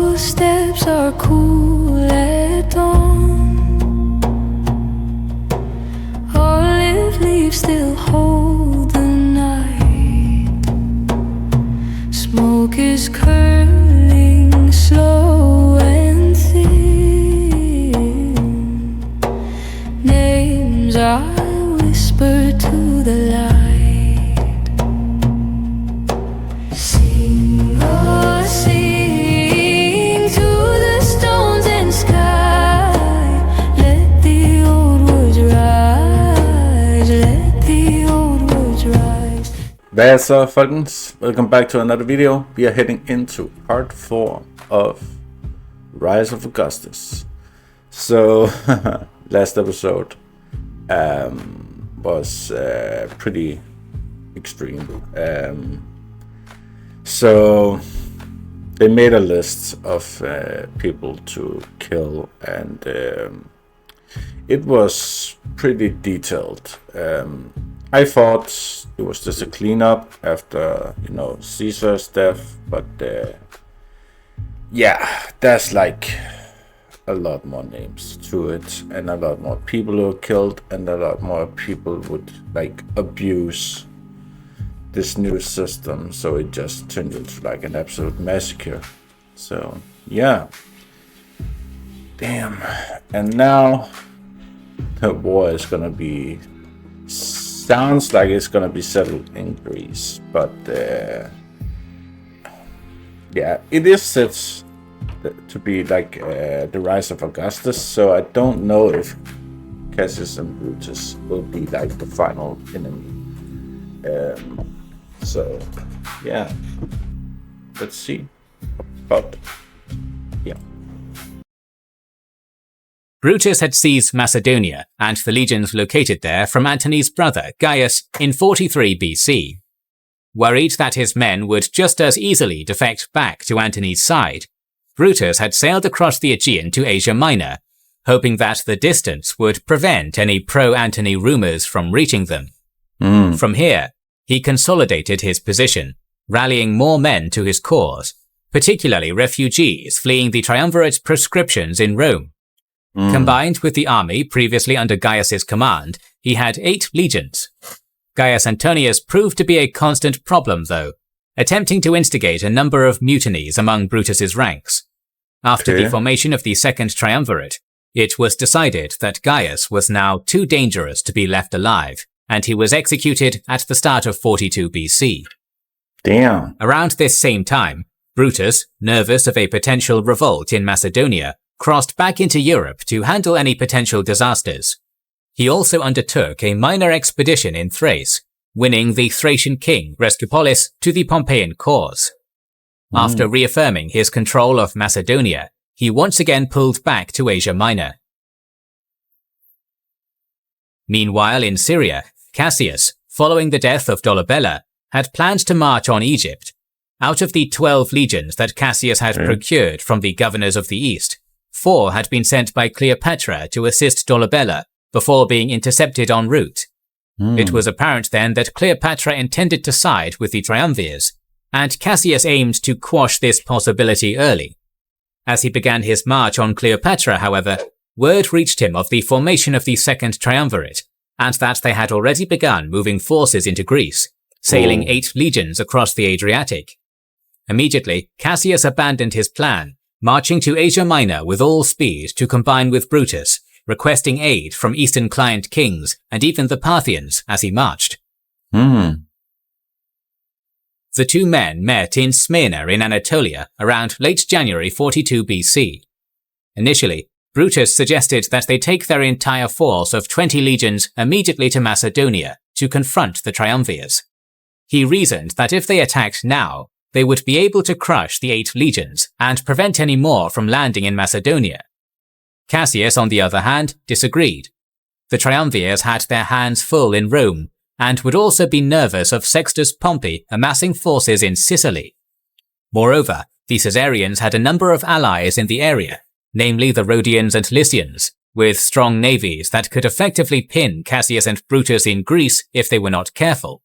Marble steps are cool at dawn. Olive leaves still hold the night. Smoke is curling slow and thin. Names I whisper to the light. Sing, oh, sing to the stones and sky. Let the old words rise. Let the old words rise. Hvad så, folkens? Welcome back to another video. We are heading into part 4 of Rise of Augustus. So, last episode was pretty extreme. So, they made a list of people to kill, and it was pretty detailed. I thought it was just a cleanup after, Caesar's death, but yeah, there's like a lot more names to it, and a lot more people who were killed, and a lot more people would like abuse this new system, so it just turned into like an absolute massacre. So yeah, damn. And now the war is gonna be, sounds like it's gonna be settled in Greece, but yeah, it is set to be like the rise of Augustus, so I don't know if Cassius and Brutus will be like the final enemy. So yeah, let's see. But yeah, Brutus had seized Macedonia and the legions located there from Antony's brother Gaius in 43 BC. Worried that his men would just as easily defect back to Antony's side, Brutus had sailed across the Aegean to Asia Minor, hoping that the distance would prevent any pro-Antony rumors from reaching them. From here, he consolidated his position, rallying more men to his cause, particularly refugees fleeing the triumvirate's proscriptions in Rome. Combined with the army previously under Gaius's command, he had 8 legions. Gaius Antonius proved to be a constant problem, though, attempting to instigate a number of mutinies among Brutus's ranks. After the formation of the Second Triumvirate, it was decided that Gaius was now too dangerous to be left alive, and he was executed at the start of 42 BC. Damn. Around this same time, Brutus, nervous of a potential revolt in Macedonia, crossed back into Europe to handle any potential disasters. He also undertook a minor expedition in Thrace, winning the Thracian king Rescupolis to the Pompeian cause. After reaffirming his control of Macedonia, he once again pulled back to Asia Minor. Meanwhile in Syria, Cassius, following the death of Dolabella, had planned to march on Egypt. Out of the 12 legions that Cassius had procured from the governors of the East, 4 had been sent by Cleopatra to assist Dolabella before being intercepted en route. It was apparent then that Cleopatra intended to side with the triumvirs, and Cassius aimed to quash this possibility early. As he began his march on Cleopatra, however, word reached him of the formation of the Second Triumvirate, and that they had already begun moving forces into Greece, sailing 8 legions across the Adriatic. Immediately, Cassius abandoned his plan, marching to Asia Minor with all speed to combine with Brutus, requesting aid from Eastern client kings and even the Parthians as he marched. The two men met in Smyrna in Anatolia around late January 42 BC. Initially, Brutus suggested that they take their entire force of 20 legions immediately to Macedonia to confront the triumvirs. He reasoned that if they attacked now, they would be able to crush the 8 legions and prevent any more from landing in Macedonia. Cassius, on the other hand, disagreed. The triumvirs had their hands full in Rome, and would also be nervous of Sextus Pompey amassing forces in Sicily. Moreover, the Caesarians had a number of allies in the area, namely the Rhodians and Lycians, with strong navies that could effectively pin Cassius and Brutus in Greece if they were not careful.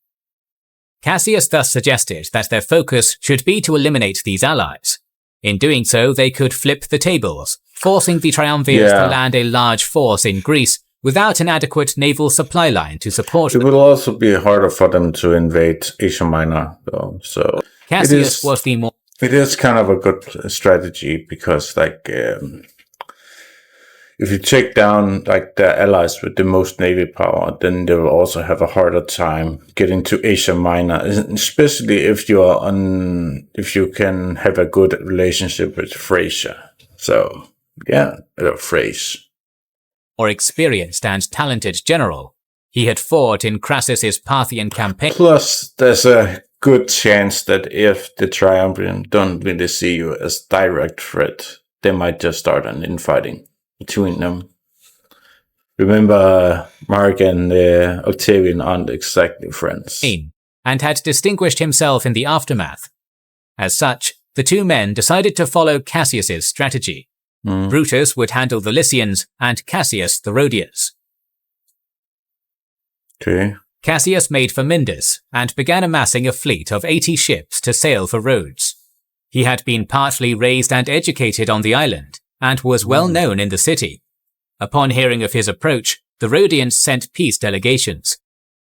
Cassius thus suggested that their focus should be to eliminate these allies. In doing so, they could flip the tables, forcing the triumvirs to land a large force in Greece without an adequate naval supply line to support them. It will also be harder for them to invade Asia Minor, though. So Cassius was the more... It is kind of a good strategy because, like, if you take down like the allies with the most navy power, then they will also have a harder time getting to Asia Minor, especially if you can have a good relationship with Thracia. So yeah, Thrace. More experienced and talented general. He had fought in Crassus's Parthian campaign. Plus, there's a good chance that if the Triumvirate don't really see you as direct threat, they might just start an infighting between them. Remember, Mark and Octavian aren't exactly friends. And had distinguished himself in the aftermath. As such, the two men decided to follow Cassius's strategy. Brutus would handle the Lycians and Cassius the Rhodians. Okay. Cassius made for Myndus and began amassing a fleet of 80 ships to sail for Rhodes. He had been partly raised and educated on the island and was well known in the city. Upon hearing of his approach, the Rhodians sent peace delegations.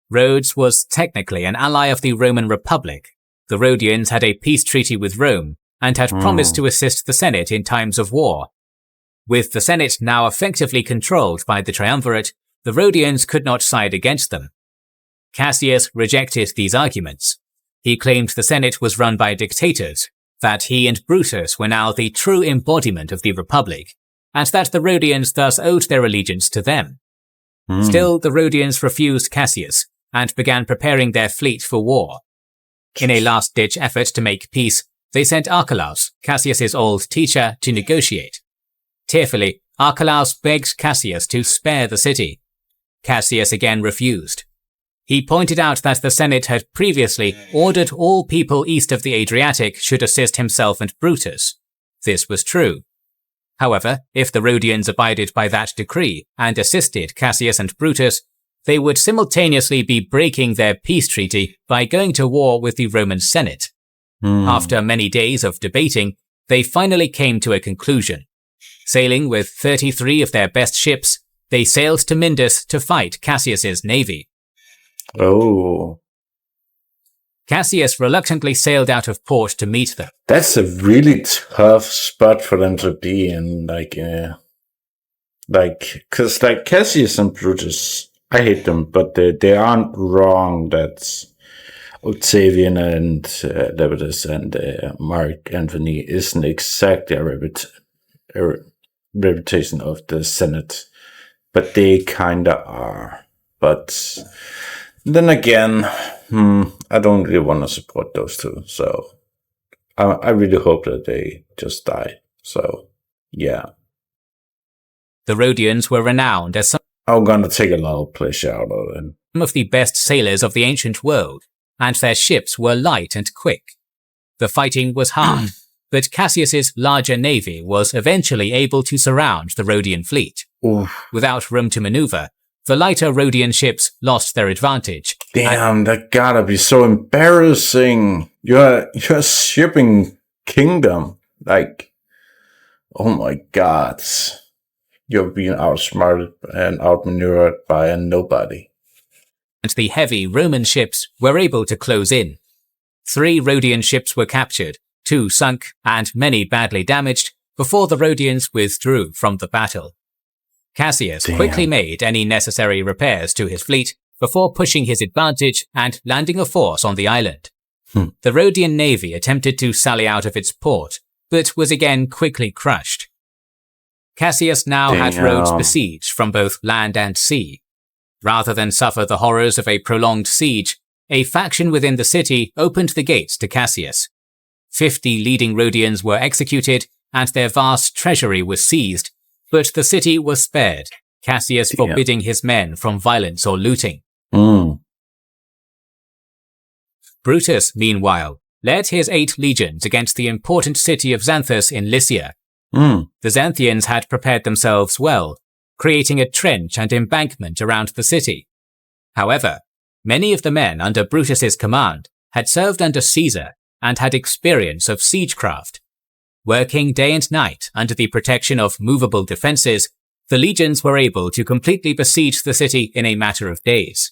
Rhodes was technically an ally of the Roman Republic. The Rhodians had a peace treaty with Rome and had promised to assist the Senate in times of war. With the Senate now effectively controlled by the Triumvirate, the Rhodians could not side against them. Cassius rejected these arguments. He claimed the Senate was run by dictators, that he and Brutus were now the true embodiment of the Republic, and that the Rhodians thus owed their allegiance to them. Still, the Rhodians refused Cassius and began preparing their fleet for war. In a last-ditch effort to make peace, they sent Archelaus, Cassius's old teacher, to negotiate. Tearfully, Archelaus begged Cassius to spare the city. Cassius again refused. He pointed out that the Senate had previously ordered all people east of the Adriatic should assist himself and Brutus. This was true. However, if the Rhodians abided by that decree and assisted Cassius and Brutus, they would simultaneously be breaking their peace treaty by going to war with the Roman Senate. After many days of debating, they finally came to a conclusion. Sailing with 33 of their best ships, they sailed to Myndus to fight Cassius's navy. Oh. Cassius reluctantly sailed out of port to meet them. That's a really tough spot for them to be in, cause Cassius and Brutus, I hate them, but they aren't wrong that Octavian and Lepidus and Mark Antony isn't exactly a reputation of the Senate, but they kinda are. But then again, I don't really want to support those two, so I really hope that they just die. So, yeah. The Rhodians were renowned as some I'm gonna take a lot of pleasure out of them. of the best sailors of the ancient world, and their ships were light and quick. The fighting was hard, but Cassius's larger navy was eventually able to surround the Rhodian fleet. Without room to maneuver, the lighter Rhodian ships lost their advantage. Damn, that gotta be so embarrassing. You're a shipping kingdom. Oh my god. You're being outsmarted and outmaneuvered by a nobody. And the heavy Roman ships were able to close in. 3 Rhodian ships were captured, 2 sunk, and many badly damaged before the Rhodians withdrew from the battle. Cassius quickly made any necessary repairs to his fleet before pushing his advantage and landing a force on the island. The Rhodian navy attempted to sally out of its port, but was again quickly crushed. Cassius now had Rhodes besieged from both land and sea. Rather than suffer the horrors of a prolonged siege, a faction within the city opened the gates to Cassius. 50 leading Rhodians were executed, and their vast treasury was seized, but the city was spared, Cassius forbidding his men from violence or looting. Brutus, meanwhile, led his 8 legions against the important city of Xanthus in Lycia. The Xanthians had prepared themselves well, creating a trench and embankment around the city. However, many of the men under Brutus's command had served under Caesar and had experience of siegecraft. Working day and night under the protection of movable defenses, the legions were able to completely besiege the city in a matter of days.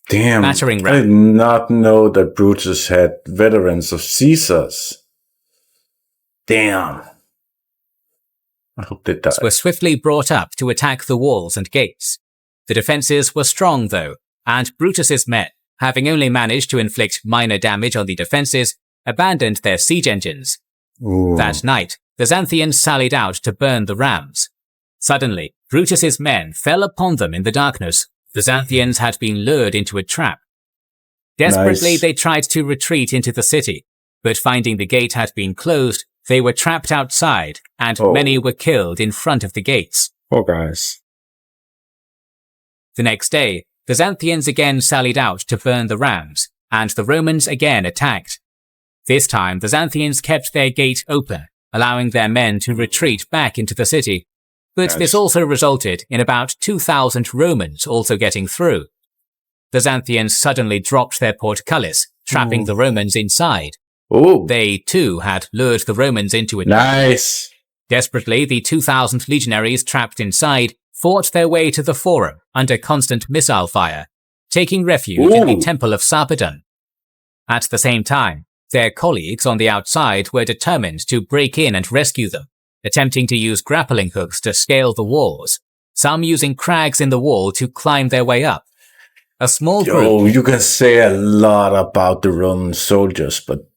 Damn, Battering I ram- did not know that Brutus had veterans of Caesar's. Damn. I hope they die. were swiftly brought up to attack the walls and gates. The defenses were strong though, and Brutus's men, having only managed to inflict minor damage on the defenses, abandoned their siege engines. Ooh. That night, the Xanthians sallied out to burn the rams. Suddenly, Brutus's men fell upon them in the darkness. The Xanthians had been lured into a trap. Desperately, Nice. they tried to retreat into the city, but finding the gate had been closed, they were trapped outside, and many were killed in front of the gates. Poor guys. The next day, the Xanthians again sallied out to burn the rams, and the Romans again attacked. This time, the Xanthians kept their gate open, allowing their men to retreat back into the city. But this also resulted in about 2,000 Romans also getting through. The Xanthians suddenly dropped their portcullis, trapping the Romans inside. Oh, They, too, had lured the Romans into a nice. Desperately, the 2,000 legionaries trapped inside fought their way to the Forum under constant missile fire, taking refuge in the Temple of Sarpedon. At the same time, their colleagues on the outside were determined to break in and rescue them, attempting to use grappling hooks to scale the walls, some using crags in the wall to climb their way up. A small group... Oh, you can say a lot about the Roman soldiers, but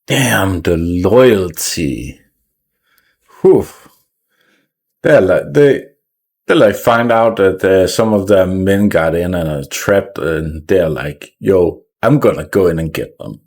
damn, the loyalty. Whew. They like find out that some of their men got in and are trapped, and they're like, yo, I'm gonna go in and get them.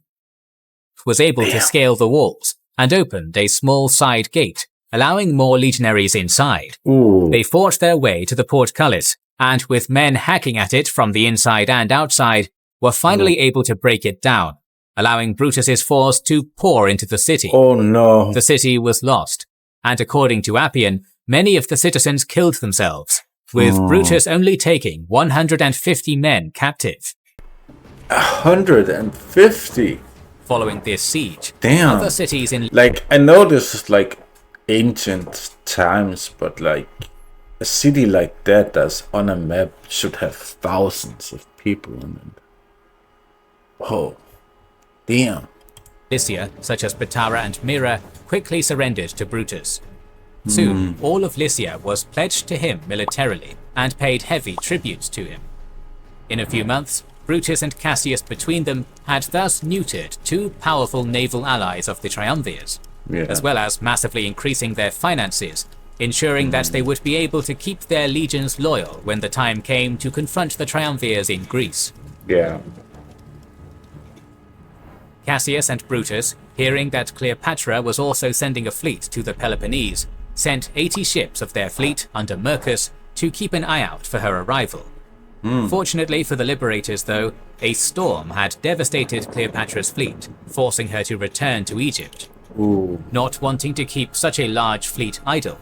was able to scale the walls and opened a small side gate, allowing more legionaries inside. Ooh. They fought their way to the portcullis, and with men hacking at it from the inside and outside, were finally able to break it down, allowing Brutus's force to pour into the city. Oh no. The city was lost, and according to Appian, many of the citizens killed themselves, with Brutus only taking 150 men captive. 150? Following this siege, Damn. other cities in Like, I know this is like ancient times, but like a city like that that's on a map should have thousands of people in it. Oh, damn. Lycia, such as Patara and Myra, quickly surrendered to Brutus. Soon, all of Lycia was pledged to him militarily and paid heavy tributes to him. In a few months, Brutus and Cassius between them had thus neutered two powerful naval allies of the Triumvirs, as well as massively increasing their finances, ensuring that they would be able to keep their legions loyal when the time came to confront the Triumvirs in Greece. Yeah. Cassius and Brutus, hearing that Cleopatra was also sending a fleet to the Peloponnese, sent 80 ships of their fleet under Mercus to keep an eye out for her arrival. Fortunately for the liberators though, a storm had devastated Cleopatra's fleet, forcing her to return to Egypt. Not wanting to keep such a large fleet idle,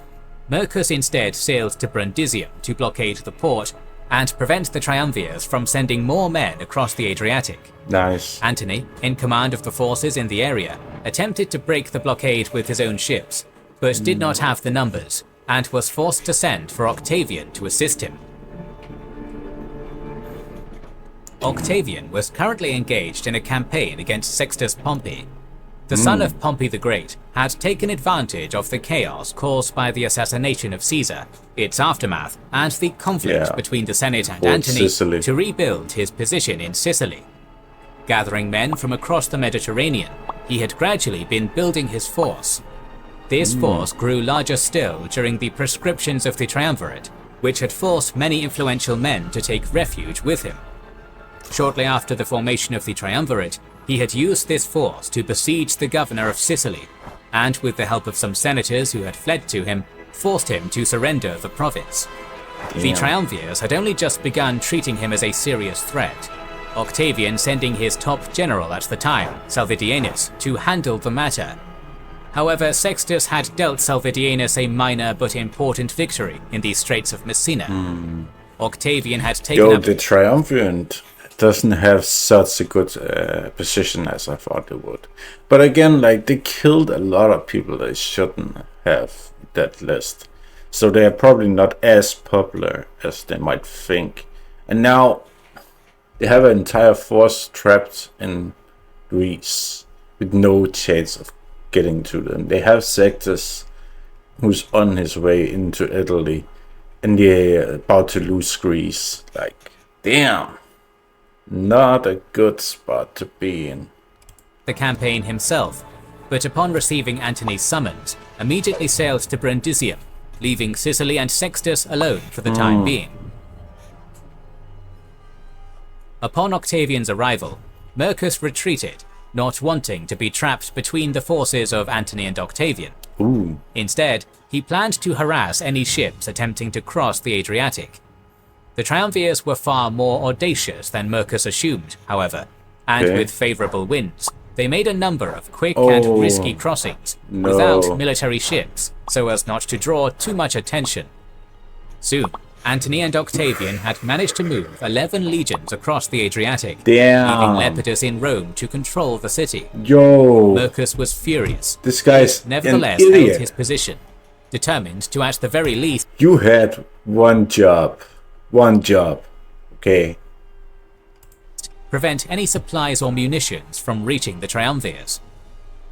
Mercus instead sailed to Brundisium to blockade the port and prevent the Triumvirs from sending more men across the Adriatic. Nice. Antony, in command of the forces in the area, attempted to break the blockade with his own ships, but did not have the numbers, and was forced to send for Octavian to assist him. Octavian was currently engaged in a campaign against Sextus Pompey. The son of Pompey the Great had taken advantage of the chaos caused by the assassination of Caesar, its aftermath, and the conflict between the Senate and Antony to rebuild his position in Sicily. Gathering men from across the Mediterranean, he had gradually been building his force. This force grew larger still during the proscriptions of the Triumvirate, which had forced many influential men to take refuge with him. Shortly after the formation of the Triumvirate, he had used this force to besiege the governor of Sicily, and with the help of some senators who had fled to him, forced him to surrender the province. The Triumvirs had only just begun treating him as a serious threat, Octavian sending his top general at the time, Salvidienus, to handle the matter. However, Sextus had dealt Salvidienus a minor but important victory in the Straits of Messina. Octavian had taken up... the triumvirate doesn't have such a good position as I thought it would. But again, like, they killed a lot of people they shouldn't have that list. So they are probably not as popular as they might think. And now they have an entire force trapped in Greece with no chance of getting to them. They have Sextus, who's on his way into Italy, and they're about to lose Greece. Like, damn, not a good spot to be in. The campaign himself, but upon receiving Antony's summons, immediately sailed to Brundisium, leaving Sicily and Sextus alone for the time being. Upon Octavian's arrival, Mercus retreated, not wanting to be trapped between the forces of Antony and Octavian. Ooh. Instead, he planned to harass any ships attempting to cross the Adriatic. The Triumvirs were far more audacious than Mercus assumed, however, and with favourable winds, they made a number of quick and risky crossings without military ships, so as not to draw too much attention. Soon, Antony and Octavian had managed to move 11 legions across the Adriatic, leaving Lepidus in Rome to control the city. Mercus was furious. This guy's nevertheless an idiot. held his position, determined to at the very least You had one job, okay? prevent any supplies or munitions from reaching the Triumvirs.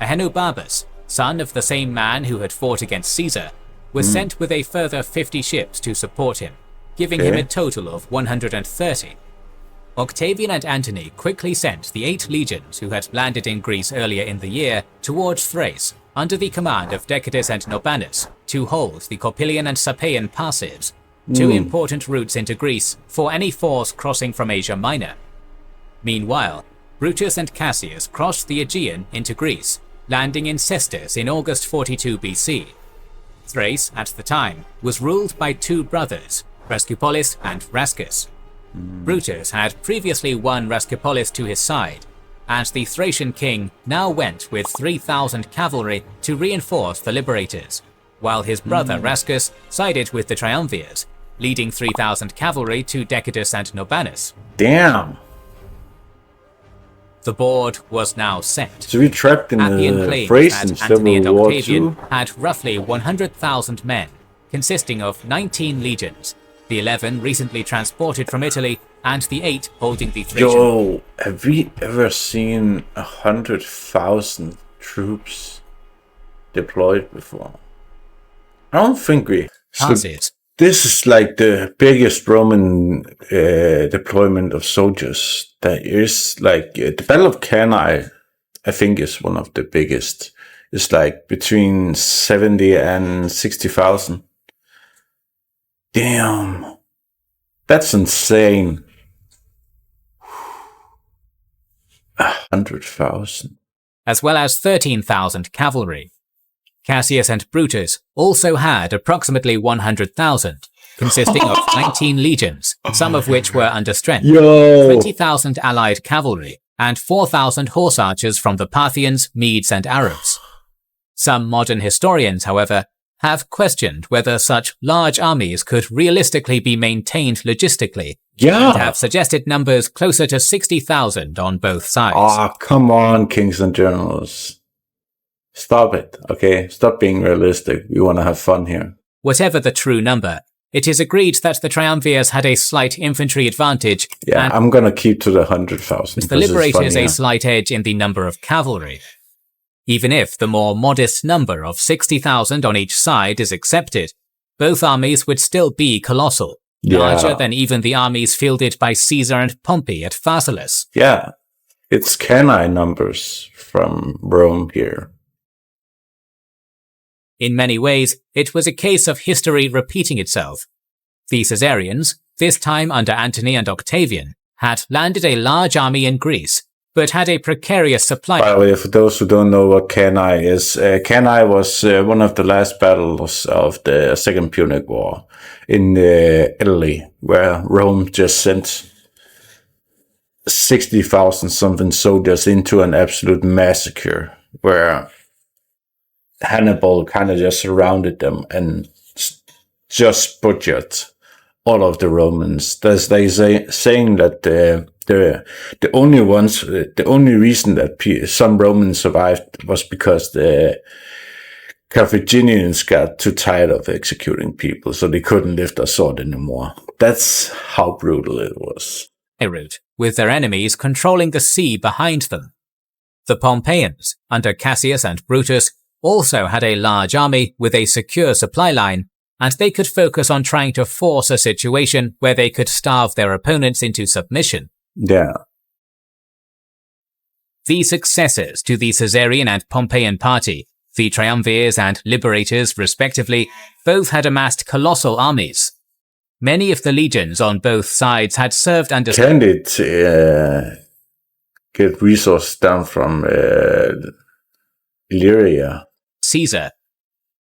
Ahenobarbus, son of the same man who had fought against Caesar, was sent with a further 50 ships to support him, giving him a total of 130. Octavian and Antony quickly sent the 8 legions who had landed in Greece earlier in the year towards Thrace, under the command of Decatus and Nobanus, to hold the Copilian and Sapaean passes, 2 important routes into Greece for any force crossing from Asia Minor. Meanwhile, Brutus and Cassius crossed the Aegean into Greece, landing in Cestus in August 42 BC. Thrace, at the time, was ruled by 2 brothers, Rascupolis and Rascus. Brutus had previously won Rascupolis to his side, and the Thracian king now went with 3,000 cavalry to reinforce the liberators, while his brother Rascus sided with the Triumvirs, leading 3,000 cavalry to Decatus and Nobanus. Damn. The board was now set. So we trapped in Appian the claimed Thrace that in Antony and Civil War Octavian II. had roughly 100,000 men, consisting of 19 legions, the 11 recently transported from Italy, and the 8 holding the Thracian. Yo, have we ever seen 100,000 troops deployed before? I don't think we. Passes. This is like the biggest Roman deployment of soldiers. There is like the Battle of Cannae, I think, is one of the biggest. It's like between 70 and 60,000. Damn, that's insane. 100,000. As well as 13,000 cavalry. Cassius and Brutus also had approximately 100,000, consisting of 19 legions, some of which were under strength, 20,000 allied cavalry, and 4,000 horse archers from the Parthians, Medes, and Arabs. Some modern historians, however, have questioned whether such large armies could realistically be maintained logistically, and have suggested numbers closer to 60,000 on both sides. Oh, come on, kings and generals. Stop it, okay? Stop being realistic. We want to have fun here. Whatever the true number, it is agreed that the Triumvirs had a slight infantry advantage, Yeah, I'm gonna keep to the 100,000. the Liberators a slight edge in the number of cavalry. Even if the more modest number of 60,000 on each side is accepted, both armies would still be colossal, larger than even the armies fielded by Caesar and Pompey at Pharsalus. Yeah, it's Cannae numbers from Rome here. In many ways, it was a case of history repeating itself. The Caesarians, this time under Antony and Octavian, had landed a large army in Greece, but had a precarious supply. By the way, for those who don't know what Cannae is, Cannae was one of the last battles of the Second Punic War in Italy, where Rome just sent 60,000 something soldiers into an absolute massacre, where Hannibal kind of just surrounded them and just butchered all of the Romans. There's saying that the only reason that some Romans survived was because the Carthaginians got too tired of executing people, so they couldn't lift a sword anymore. That's how brutal it was. Route, with their enemies controlling the sea behind them. The Pompeians, under Cassius and Brutus, also had a large army with a secure supply line, and they could focus on trying to force a situation where they could starve their opponents into submission. Yeah. The successors to the Caesarian and Pompeian party, the Triumvirs and Liberators respectively, both had amassed colossal armies. Many of the legions on both sides had served under... Can it get resources down from Illyria? Caesar.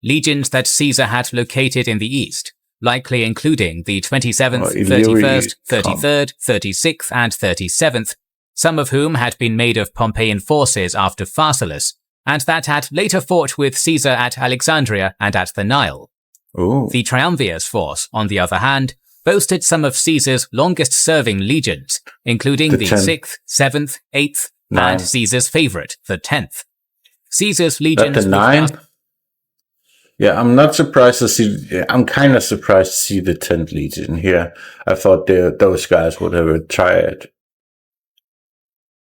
Legions that Caesar had located in the east, likely including the 27th, 31st, 33rd, 36th and 37th, some of whom had been made of Pompeian forces after Pharsalus, and that had later fought with Caesar at Alexandria and at the Nile. Ooh. The Triumvirs' force, on the other hand, boasted some of Caesar's longest-serving legions, including the 6th, 7th, 8th, and Caesar's favourite, the 10th. Caesar's legions... the 9th? Yeah, I'm not surprised to see... I'm kind of surprised to see the 10th Legion here. I thought those guys would have retired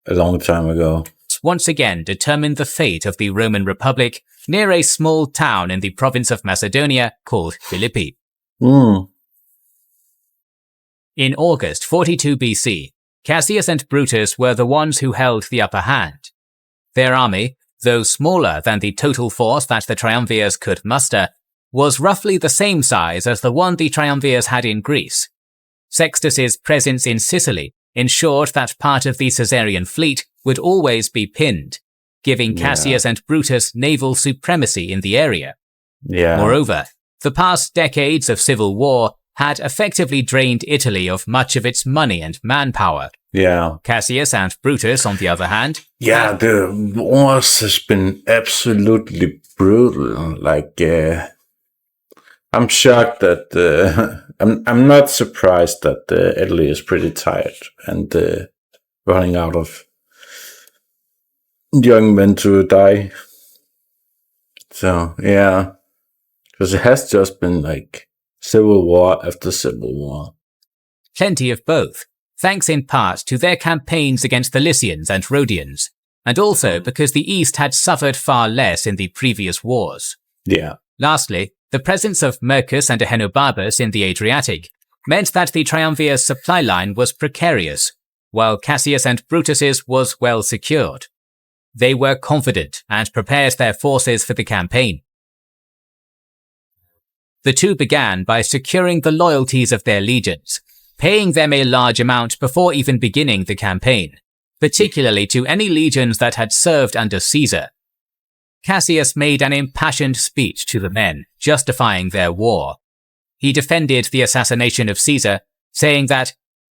a long time ago. Once again determined the fate of the Roman Republic near a small town in the province of Macedonia called Philippi. In August 42 BC, Cassius and Brutus were the ones who held the upper hand. Their army, though smaller than the total force that the Triumvirs could muster, was roughly the same size as the one the Triumvirs had in Greece. Sextus's presence in Sicily ensured that part of the Caesarian fleet would always be pinned, giving Cassius and Brutus naval supremacy in the area. Moreover, the past decades of civil war had effectively drained Italy of much of its money and manpower. Cassius and Brutus, on the other hand... the wars has been absolutely brutal. Like, I'm shocked that... I'm not surprised that Italy is pretty tired and running out of young men to die. So, yeah. Because it has just been like civil war after civil war. Plenty of both, thanks in part to their campaigns against the Lycians and Rhodians, and also because the East had suffered far less in the previous wars. Lastly, the presence of Mercus and Ahenobarbus in the Adriatic meant that the Triumvir's supply line was precarious, while Cassius and Brutus's was well secured. They were confident and prepared their forces for the campaign. The two began by securing the loyalties of their legions, paying them a large amount before even beginning the campaign, particularly to any legions that had served under Caesar. Cassius made an impassioned speech to the men, justifying their war. He defended the assassination of Caesar, saying that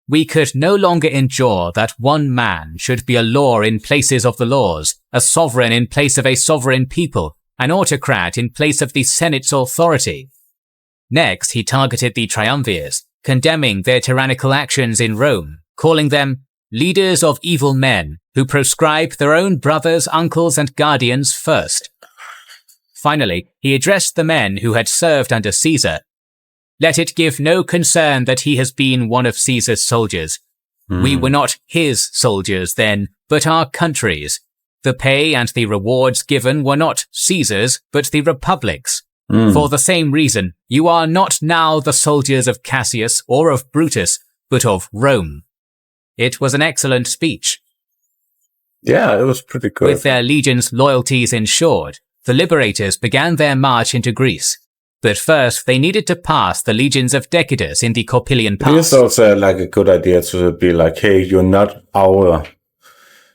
we could no longer endure that one man should be a law in places of the laws, a sovereign in place of a sovereign people, an autocrat in place of the Senate's authority. Next, he targeted the Triumvirs, condemning their tyrannical actions in Rome, calling them leaders of evil men who proscribe their own brothers, uncles, and guardians first. Finally, he addressed the men who had served under Caesar. Let it give no concern that he has been one of Caesar's soldiers. We were not his soldiers then, but our country's. The pay and the rewards given were not Caesar's, but the Republic's. For the same reason, you are not now the soldiers of Cassius or of Brutus, but of Rome. It was an excellent speech. Yeah, it was pretty good. With their legions' loyalties ensured, the liberators began their march into Greece. But first, they needed to pass the legions of Decidus in the Corpilian Pass. It's also like a good idea to be like, hey, you're not our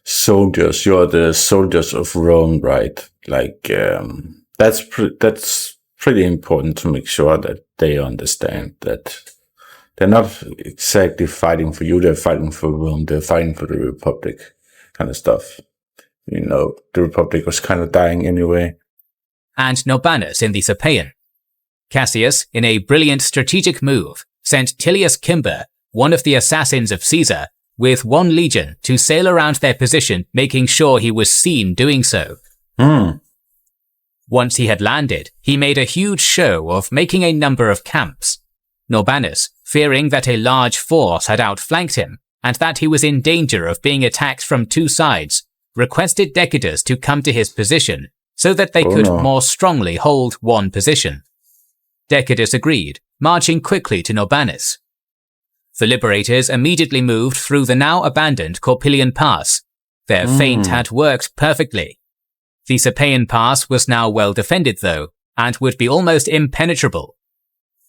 soldiers, you're the soldiers of Rome, right? Like, that's pretty important to make sure that they understand that they're not exactly fighting for you, they're fighting for Rome, they're fighting for the Republic, kind of stuff. You know, the Republic was kind of dying anyway. And Norbanus in the Cirpaean. Cassius, in a brilliant strategic move, sent Tillius Cimber, one of the assassins of Caesar, with one legion to sail around their position, making sure he was seen doing so. Once he had landed, he made a huge show of making a number of camps. Norbanus, fearing that a large force had outflanked him, and that he was in danger of being attacked from two sides, requested Decidus to come to his position so that they could more strongly hold one position. Decidus agreed, marching quickly to Norbanus. The liberators immediately moved through the now abandoned Corpilian Pass. Their feint had worked perfectly. The Sapaean Pass was now well defended though, and would be almost impenetrable.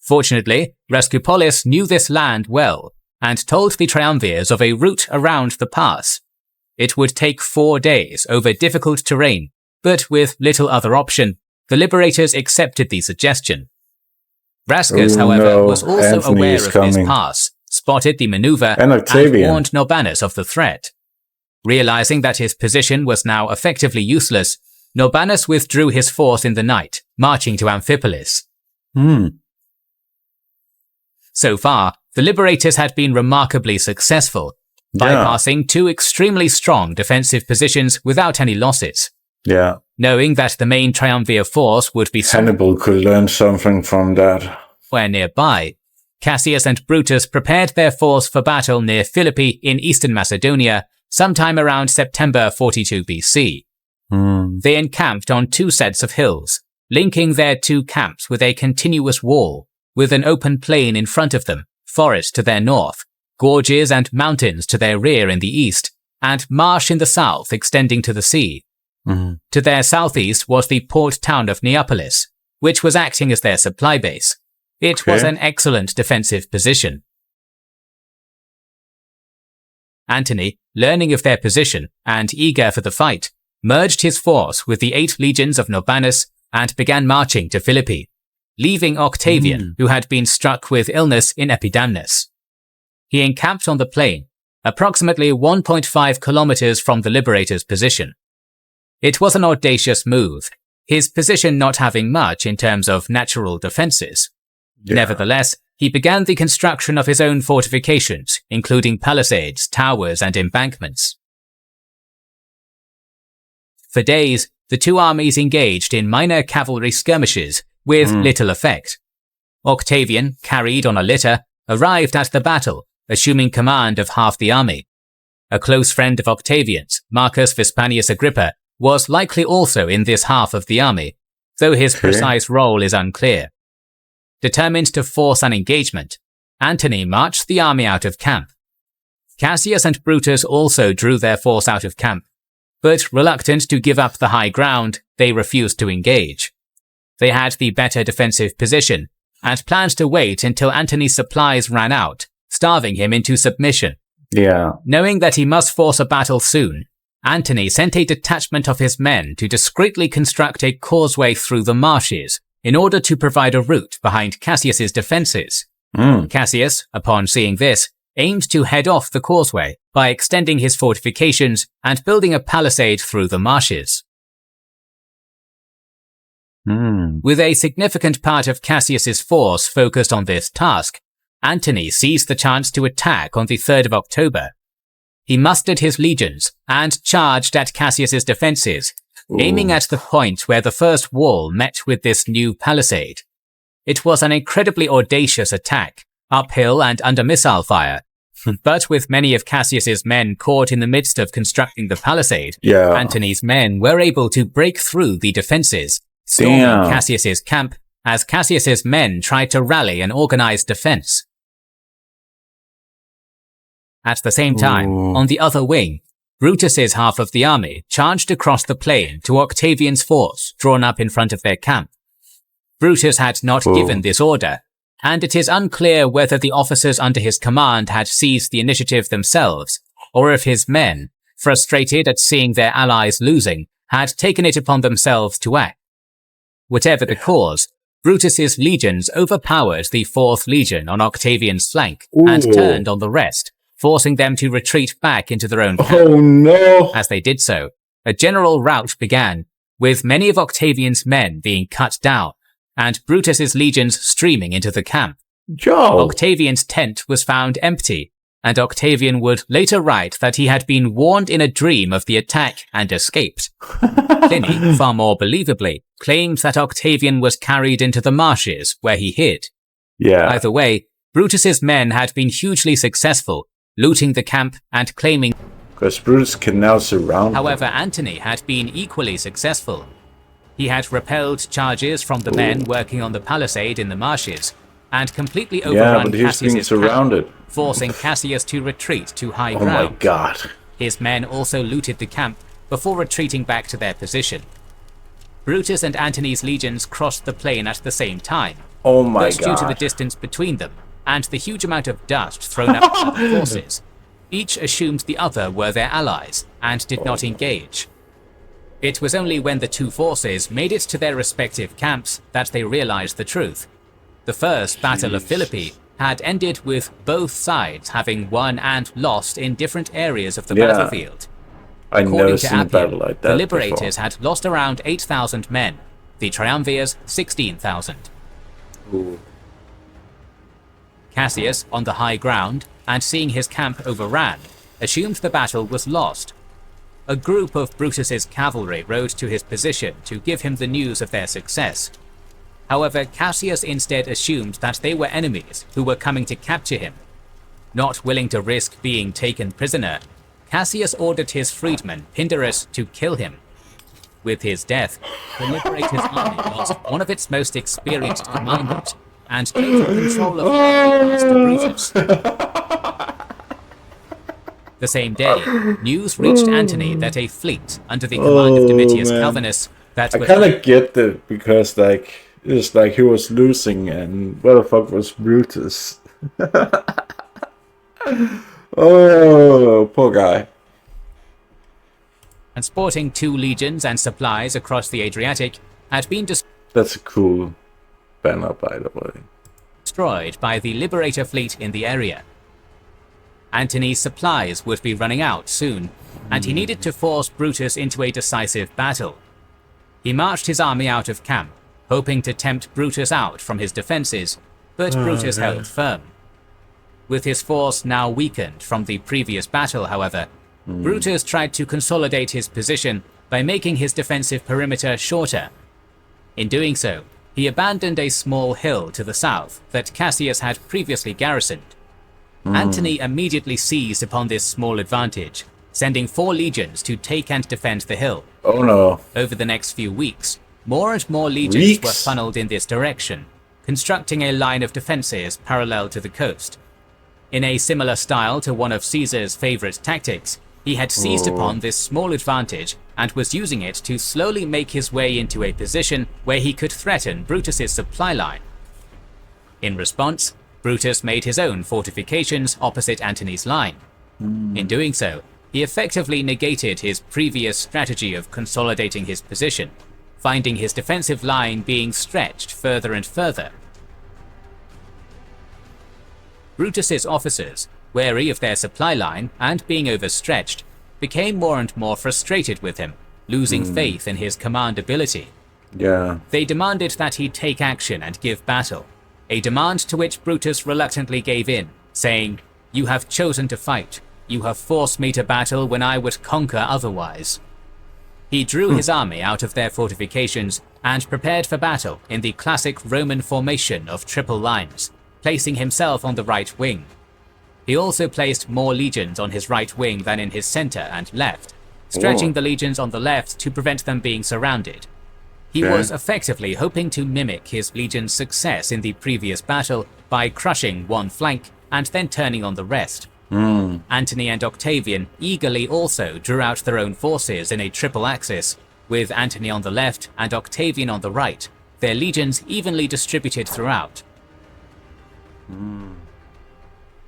Fortunately, Rescupolis knew this land well, and told the triumvirs of a route around the pass. It would take 4 days over difficult terrain, but with little other option, the liberators accepted the suggestion. Rascus, however, was also Antony aware of this pass, spotted the maneuver, and warned Norbanus of the threat. Realizing that his position was now effectively useless, Norbanus withdrew his force in the night, marching to Amphipolis. So far, the liberators had been remarkably successful, bypassing 2 extremely strong defensive positions without any losses. Knowing that the main triumvir force would be Hannibal could learn something from that. Somewhere nearby, Cassius and Brutus prepared their force for battle near Philippi in eastern Macedonia sometime around September 42 BC. They encamped on 2 sets of hills, linking their 2 camps with a continuous wall, with an open plain in front of them, forest to their north, gorges and mountains to their rear in the east, and marsh in the south extending to the sea. To their southeast was the port town of Neapolis, which was acting as their supply base. It was an excellent defensive position. Antony, learning of their position and eager for the fight, merged his force with the 8 legions of Norbanus and began marching to Philippi, leaving Octavian, who had been struck with illness in Epidamnus. He encamped on the plain, approximately 1.5 kilometers from the liberators' position. It was an audacious move, his position not having much in terms of natural defenses. Nevertheless, he began the construction of his own fortifications, including palisades, towers, and embankments. For days, the 2 armies engaged in minor cavalry skirmishes with little effect. Octavian, carried on a litter, arrived at the battle, assuming command of half the army. A close friend of Octavian's, Marcus Vespanius Agrippa, was likely also in this half of the army, though his precise role is unclear. Determined to force an engagement, Antony marched the army out of camp. Cassius and Brutus also drew their force out of camp, but reluctant to give up the high ground, they refused to engage. They had the better defensive position, and planned to wait until Antony's supplies ran out, starving him into submission. Knowing that he must force a battle soon, Antony sent a detachment of his men to discreetly construct a causeway through the marshes in order to provide a route behind Cassius's defenses. Cassius, upon seeing this, aimed to head off the causeway by extending his fortifications and building a palisade through the marshes. With a significant part of Cassius's force focused on this task, Antony seized the chance to attack on the 3rd of October. He mustered his legions and charged at Cassius's defenses, aiming at the point where the first wall met with this new palisade. It was an incredibly audacious attack, uphill and under missile fire, but with many of Cassius's men caught in the midst of constructing the palisade, Antony's men were able to break through the defenses, storming Cassius's camp as Cassius's men tried to rally an organized defense. At the same time, on the other wing, Brutus's half of the army charged across the plain to Octavian's force drawn up in front of their camp. Brutus had not given this order, and it is unclear whether the officers under his command had seized the initiative themselves, or if his men, frustrated at seeing their allies losing, had taken it upon themselves to act. Whatever the cause, Brutus's legions overpowered the 4th Legion on Octavian's flank and turned on the rest, forcing them to retreat back into their own camp. As they did so, a general rout began, with many of Octavian's men being cut down, and Brutus's legions streaming into the camp. Octavian's tent was found empty, and Octavian would later write that he had been warned in a dream of the attack and escaped. Pliny, far more believably, claims that Octavian was carried into the marshes where he hid. Yeah. Either way, Brutus's men had been hugely successful, looting the camp and claiming. Because Brutus can now surround However, them. Antony had been equally successful. He had repelled charges from the men working on the palisade in the marshes, and completely overrun but he's being Cassius's surrounded. camp, forcing Cassius to retreat to high Oh ground. my god. His men also looted the camp before retreating back to their position. Brutus and Antony's legions crossed the plain at the same time, Oh my but due to the god. distance between them and the huge amount of dust thrown up by the forces, each assumed the other were their allies and did not engage. It was only when the two forces made it to their respective camps that they realized the truth. The first Battle of Philippi had ended with both sides having won and lost in different areas of the battlefield. I never According to seen a battle Appian, like that the liberators before. had lost around 8,000 men, the triumvirs 16,000. Ooh. Cassius, on the high ground, and seeing his camp overran, assumed the battle was lost. A group of Brutus's cavalry rode to his position to give him the news of their success. However, Cassius instead assumed that they were enemies who were coming to capture him. Not willing to risk being taken prisoner, Cassius ordered his freedman Pindarus to kill him. With his death, the Liberator's army lost one of its most experienced commanders and took control of Master Brutus. The same day, news reached Antony that a fleet under the command of Domitius man. Calvinus that I was kind of get it because it's like he was losing and where the fuck was Brutus? Oh, poor guy. transporting 2 legions and supplies across the Adriatic had been That's a cool banner, by the way. destroyed by the Liberator fleet in the area. Antony's supplies would be running out soon, and he needed to force Brutus into a decisive battle. He marched his army out of camp, hoping to tempt Brutus out from his defences, but Brutus held firm. With his force now weakened from the previous battle, however, Brutus tried to consolidate his position by making his defensive perimeter shorter. In doing so, he abandoned a small hill to the south that Cassius had previously garrisoned. Antony immediately seized upon this small advantage, sending 4 legions to take and defend the hill. Oh no. Over the next few weeks, more and more legions were funneled in this direction, constructing a line of defences parallel to the coast. In a similar style to one of Caesar's favourite tactics, he had seized upon this small advantage and was using it to slowly make his way into a position where he could threaten Brutus's supply line. In response, Brutus made his own fortifications opposite Antony's line. In doing so, he effectively negated his previous strategy of consolidating his position, finding his defensive line being stretched further and further. Brutus's officers, wary of their supply line and being overstretched, became more and more frustrated with him, losing faith in his command ability. Yeah. They demanded that he take action and give battle, a demand to which Brutus reluctantly gave in, saying, "You have chosen to fight. You have forced me to battle when I would conquer otherwise." He drew his army out of their fortifications and prepared for battle in the classic Roman formation of triple lines, placing himself on the right wing. He also placed more legions on his right wing than in his center and left, stretching the legions on the left to prevent them being surrounded. He was effectively hoping to mimic his legion's success in the previous battle by crushing one flank and then turning on the rest. Antony and Octavian eagerly also drew out their own forces in a triple axis, with Antony on the left and Octavian on the right, their legions evenly distributed throughout.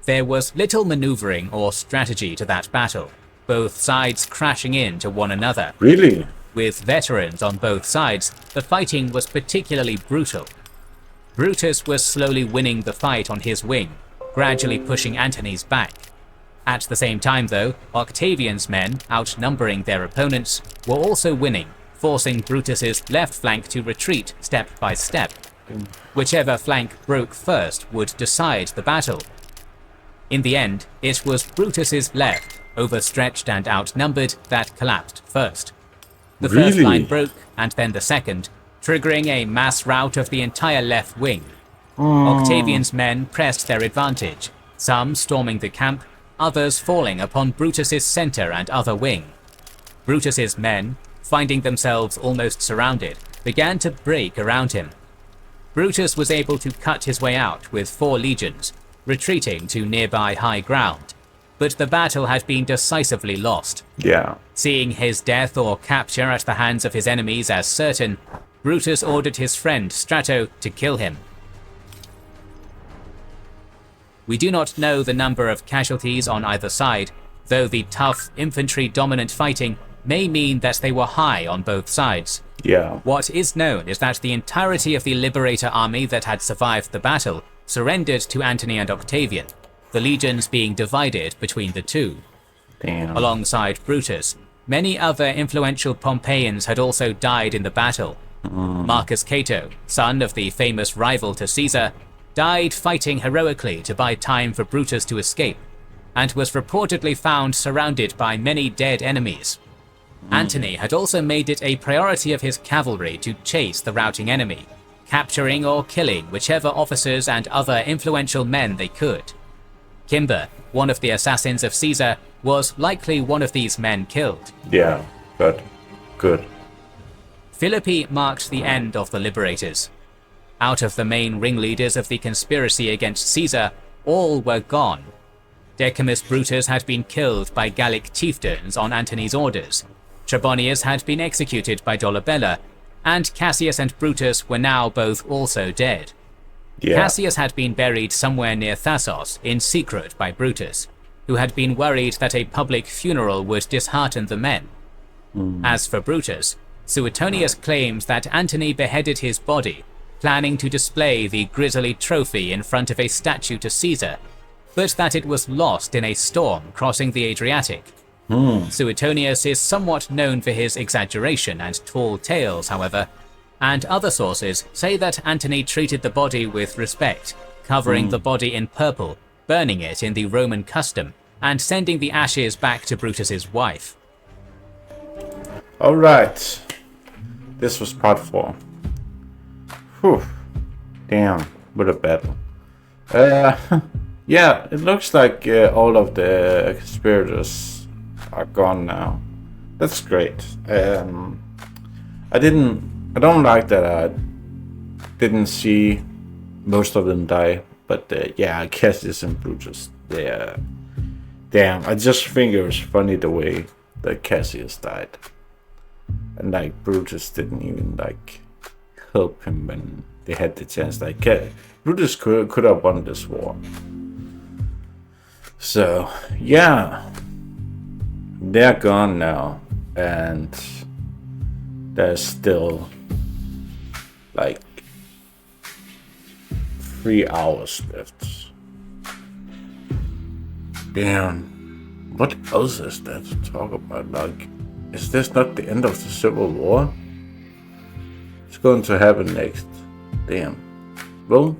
There was little maneuvering or strategy to that battle, both sides crashing into one another. Really? With veterans on both sides, the fighting was particularly brutal. Brutus was slowly winning the fight on his wing, gradually pushing Antony's back. At the same time though, Octavian's men, outnumbering their opponents, were also winning, forcing Brutus's left flank to retreat step by step. Whichever flank broke first would decide the battle. In the end, it was Brutus's left, overstretched and outnumbered, that collapsed first. The first line broke, and then the second, triggering a mass rout of the entire left wing. Octavian's men pressed their advantage, some storming the camp, others falling upon Brutus's center and other wing. Brutus's men, finding themselves almost surrounded, began to break around him. Brutus was able to cut his way out with 4 legions, retreating to nearby high ground, but the battle had been decisively lost. Seeing his death or capture at the hands of his enemies as certain, Brutus ordered his friend Strato to kill him. We do not know the number of casualties on either side, though the tough, infantry-dominant fighting may mean that they were high on both sides. What is known is that the entirety of the Liberator army that had survived the battle surrendered to Antony and Octavian, the legions being divided between the two. Alongside Brutus, many other influential Pompeians had also died in the battle. Marcus Cato, son of the famous rival to Caesar, died fighting heroically to buy time for Brutus to escape, and was reportedly found surrounded by many dead enemies. Antony had also made it a priority of his cavalry to chase the routing enemy, capturing or killing whichever officers and other influential men they could. Cimber, one of the assassins of Caesar, was likely one of these men killed. Good. Philippi marked the end of the Liberators. Out of the main ringleaders of the conspiracy against Caesar, all were gone. Decimus Brutus had been killed by Gallic chieftains on Antony's orders. Trebonius had been executed by Dolabella, and Cassius and Brutus were now both also dead. Cassius had been buried somewhere near Thassos in secret by Brutus, who had been worried that a public funeral would dishearten the men. As for Brutus, Suetonius claims that Antony beheaded his body, planning to display the grisly trophy in front of a statue to Caesar, but that it was lost in a storm crossing the Adriatic. Suetonius is somewhat known for his exaggeration and tall tales, however, and other sources say that Antony treated the body with respect, covering the body in purple, burning it in the Roman custom, and sending the ashes back to Brutus's wife. Alright, this was part 4. Whew. Damn, what a battle. Yeah, it looks like all of the conspirators are gone now. That's great. I don't like that I didn't see most of them die, but yeah, Cassius and Brutus, damn, I just think it was funny the way that Cassius died. And like Brutus didn't even like help him when they had the chance. Like Brutus could have won this war. So yeah, they're gone now, and there's still like 3 hours left. Damn, what else is there to talk about? Like, is this not the end of the Civil War? It's going to happen next. Damn. We'll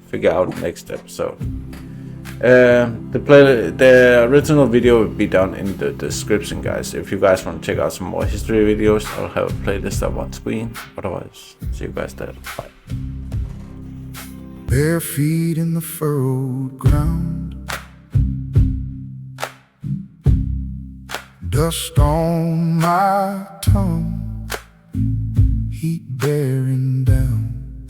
figure out next episode. The original video will be down in the description, guys. If you guys want to check out some more history videos, I'll have a playlist up on screen. Otherwise, see you guys there. Bye. Bare feet in the furrowed ground, dust on my tongue, heat bearing down,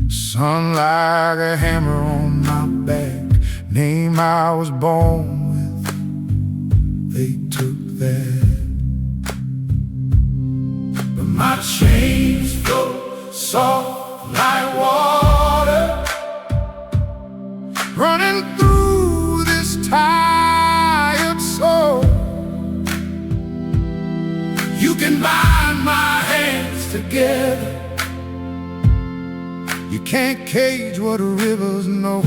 sun like a hammer on my back. Name I was born with, they took that. But my chains flow soft like water, running through this tired soul. You can bind my hands together, you can't cage what rivers know.